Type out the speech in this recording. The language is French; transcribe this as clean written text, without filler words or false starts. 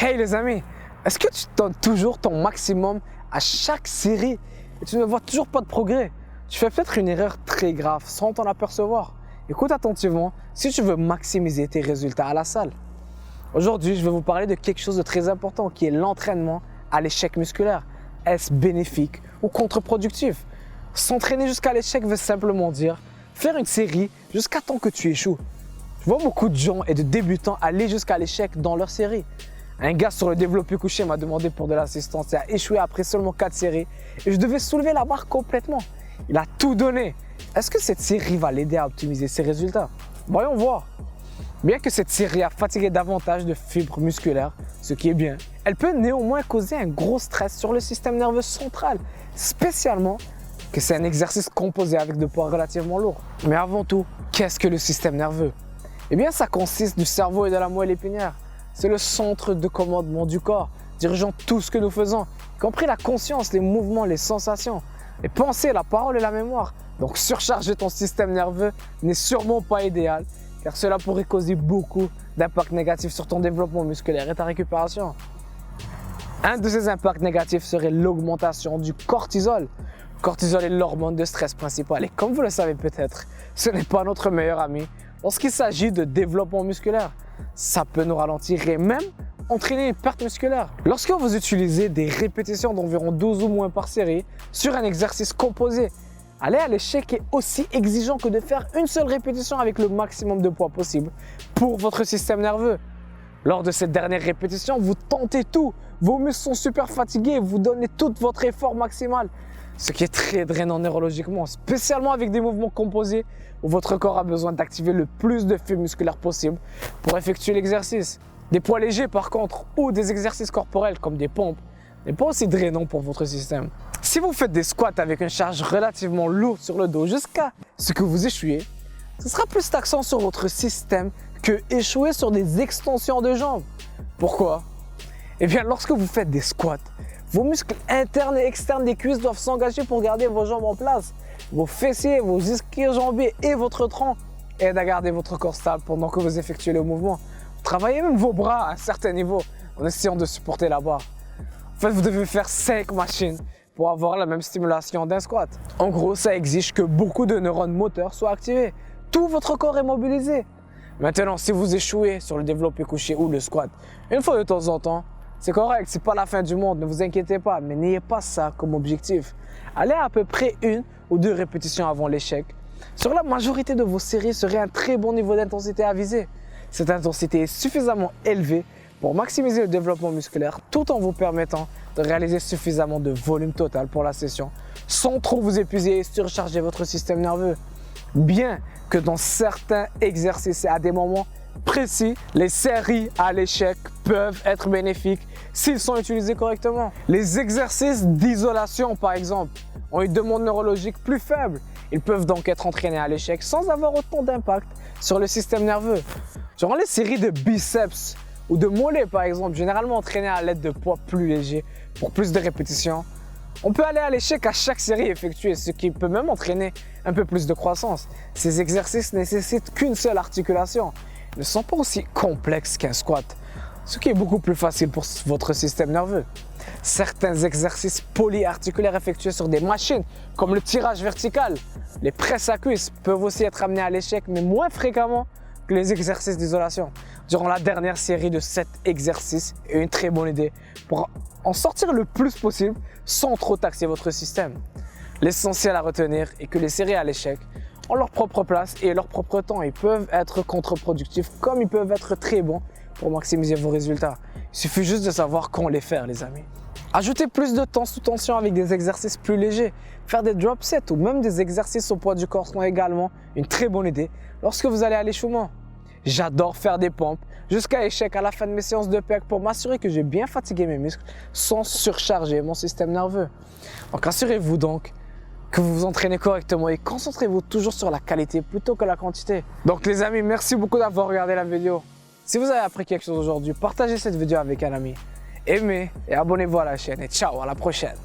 Hey les amis, est-ce que tu donnes toujours ton maximum à chaque série et tu ne vois toujours pas de progrès? Tu fais peut-être une erreur très grave sans t'en apercevoir. Écoute attentivement si tu veux maximiser tes résultats à la salle. Aujourd'hui, je vais vous parler de quelque chose de très important qui est l'entraînement à l'échec musculaire. Est-ce bénéfique ou contre-productif? S'entraîner jusqu'à l'échec veut simplement dire faire une série jusqu'à temps que tu échoues. Je vois beaucoup de gens et de débutants aller jusqu'à l'échec dans leur série. Un gars sur le développé couché m'a demandé pour de l'assistance et a échoué après seulement 4 séries et je devais soulever la barre complètement. Il a tout donné. Est-ce que cette série va l'aider à optimiser ses résultats? Voyons voir. Bien que cette série a fatigué davantage de fibres musculaires, ce qui est bien, elle peut néanmoins causer un gros stress sur le système nerveux central, spécialement que c'est un exercice composé avec de poids relativement lourds. Mais avant tout, qu'est-ce que le système nerveux? Eh bien, ça consiste du cerveau et de la moelle épinière. C'est le centre de commandement du corps, dirigeant tout ce que nous faisons, y compris la conscience, les mouvements, les sensations, les pensées, la parole et la mémoire. Donc surcharger ton système nerveux n'est sûrement pas idéal, car cela pourrait causer beaucoup d'impacts négatifs sur ton développement musculaire et ta récupération. Un de ces impacts négatifs serait l'augmentation du cortisol. Le cortisol est l'hormone de stress principale et comme vous le savez peut-être, ce n'est pas notre meilleur ami lorsqu'il s'agit de développement musculaire. Ça peut nous ralentir et même entraîner une perte musculaire. Lorsque vous utilisez des répétitions d'environ 12 ou moins par série sur un exercice composé, aller à l'échec est aussi exigeant que de faire une seule répétition avec le maximum de poids possible pour votre système nerveux. Lors de cette dernière répétition, vous tentez tout, vos muscles sont super fatigués, vous donnez tout votre effort maximal, ce qui est très drainant neurologiquement, spécialement avec des mouvements composés où votre corps a besoin d'activer le plus de fibres musculaires possible pour effectuer l'exercice. Des poids légers par contre, ou des exercices corporels comme des pompes, n'est pas aussi drainant pour votre système. Si vous faites des squats avec une charge relativement lourde sur le dos jusqu'à ce que vous échouiez, ce sera plus taxant sur votre système que échouer sur des extensions de jambes. Pourquoi? Eh bien, lorsque vous faites des squats, vos muscles internes et externes des cuisses doivent s'engager pour garder vos jambes en place. Vos fessiers, vos ischio-jambiers et votre tronc aident à garder votre corps stable pendant que vous effectuez le mouvement. Vous travaillez même vos bras à un certain niveau en essayant de supporter la barre. En fait, vous devez faire 5 machines pour avoir la même stimulation d'un squat. En gros, ça exige que beaucoup de neurones moteurs soient activés. Tout votre corps est mobilisé. Maintenant, si vous échouez sur le développé couché ou le squat, une fois de temps en temps, c'est correct, c'est pas la fin du monde, ne vous inquiétez pas, mais n'ayez pas ça comme objectif. Allez à peu près 1 ou 2 répétitions avant l'échec. Sur la majorité de vos séries serait un très bon niveau d'intensité à viser. Cette intensité est suffisamment élevée pour maximiser le développement musculaire tout en vous permettant de réaliser suffisamment de volume total pour la session sans trop vous épuiser et surcharger votre système nerveux. Bien que dans certains exercices et à des moments précis, les séries à l'échec peuvent être bénéfiques s'ils sont utilisés correctement. Les exercices d'isolation, par exemple, ont une demande neurologique plus faible. Ils peuvent donc être entraînés à l'échec sans avoir autant d'impact sur le système nerveux. Durant les séries de biceps ou de mollets, par exemple, généralement entraînés à l'aide de poids plus légers pour plus de répétitions, on peut aller à l'échec à chaque série effectuée, ce qui peut même entraîner un peu plus de croissance. Ces exercices nécessitent qu'une seule articulation. Ils ne sont pas aussi complexes qu'un squat, ce qui est beaucoup plus facile pour votre système nerveux. Certains exercices polyarticulaires effectués sur des machines, comme le tirage vertical, les presses à cuisses, peuvent aussi être amenés à l'échec, mais moins fréquemment que les exercices d'isolation. Durant la dernière série de 7 exercices est une très bonne idée pour en sortir le plus possible sans trop taxer votre système. L'essentiel à retenir est que les séries à l'échec ont leur propre place et leur propre temps. Ils peuvent être contre-productifs comme ils peuvent être très bons pour maximiser vos résultats. Il suffit juste de savoir quand les faire, les amis. Ajoutez plus de temps sous tension avec des exercices plus légers. Faire des drop sets ou même des exercices au poids du corps sont également une très bonne idée lorsque vous allez à l'échouement. J'adore faire des pompes jusqu'à échec à la fin de mes séances de pec pour m'assurer que j'ai bien fatigué mes muscles sans surcharger mon système nerveux. Donc assurez-vous donc que vous vous entraînez correctement et concentrez-vous toujours sur la qualité plutôt que la quantité. Donc les amis, merci beaucoup d'avoir regardé la vidéo. Si vous avez appris quelque chose aujourd'hui, partagez cette vidéo avec un ami. Aimez et abonnez-vous à la chaîne et ciao, à la prochaine.